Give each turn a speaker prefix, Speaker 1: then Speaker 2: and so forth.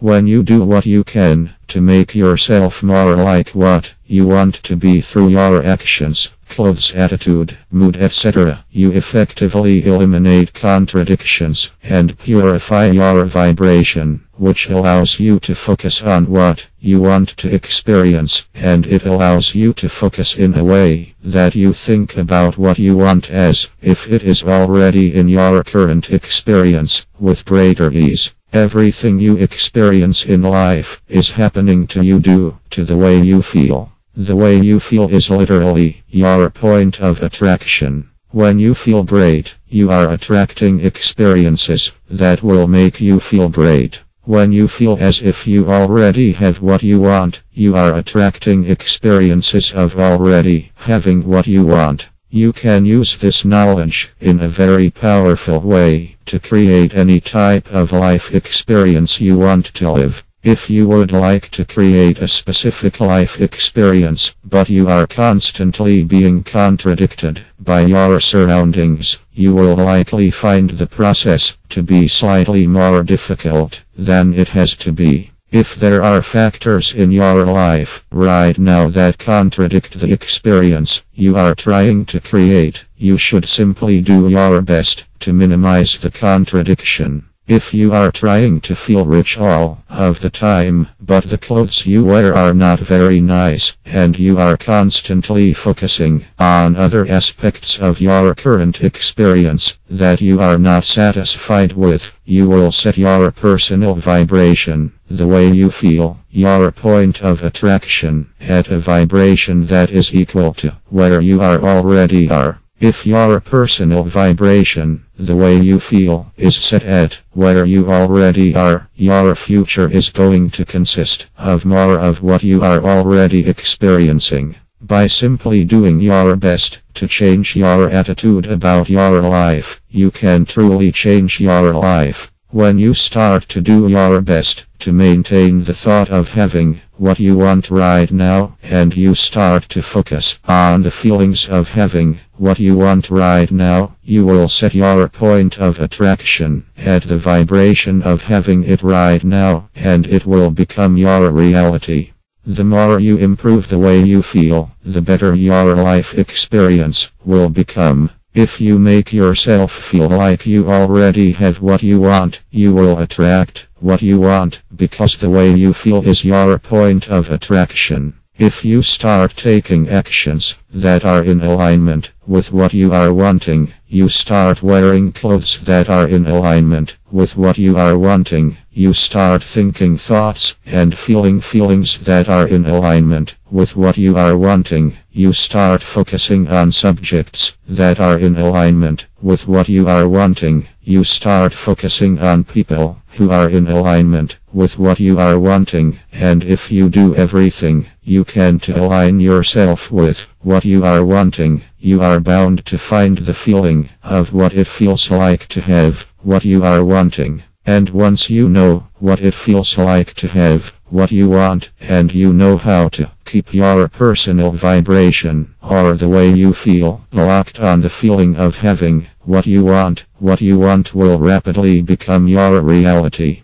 Speaker 1: When you do what you can to make yourself more like what you want to be through your actions, clothes, attitude, mood, etc., you effectively eliminate contradictions and purify your vibration, which allows you to focus on what you want to experience, and it allows you to focus in a way that you think about what you want as if it is already in your current experience with greater ease. Everything you experience in life is happening to you due to the way you feel. The way you feel is literally your point of attraction. When you feel great, you are attracting experiences that will make you feel great. When you feel as if you already have what you want, you are attracting experiences of already having what you want. You can use this knowledge in a very powerful way to create any type of life experience you want to live. If you would like to create a specific life experience, but you are constantly being contradicted by your surroundings, you will likely find the process to be slightly more difficult than it has to be. If there are factors in your life right now that contradict the experience you are trying to create, you should simply do your best to minimize the contradiction. If you are trying to feel rich all of the time, but the clothes you wear are not very nice, and you are constantly focusing on other aspects of your current experience that you are not satisfied with, you will set your personal vibration, the way you feel, your point of attraction, at a vibration that is equal to where you already are. If your personal vibration, the way you feel, is set at where you already are, your future is going to consist of more of what you are already experiencing. By simply doing your best to change your attitude about your life, you can truly change your life. When you start to do your best to maintain the thought of having what you want right now, and you start to focus on the feelings of having what you want right now, you will set your point of attraction at the vibration of having it right now, and it will become your reality. The more you improve the way you feel, the better your life experience will become. If you make yourself feel like you already have what you want, you will attract what you want, because the way you feel is your point of attraction. If you start taking actions that are in alignment with what you are wanting, you start wearing clothes that are in alignment with what you are wanting, you start thinking thoughts and feeling feelings that are in alignment with what you are wanting, you start focusing on subjects that are in alignment with what you are wanting, you start focusing on people who are in alignment with what you are wanting, and if you do everything you can to align yourself with what you are wanting, you are bound to find the feeling of what it feels like to have what you are wanting. And once you know what it feels like to have what you want, and you know how to keep your personal vibration, or the way you feel, locked on the feeling of having what you want will rapidly become your reality.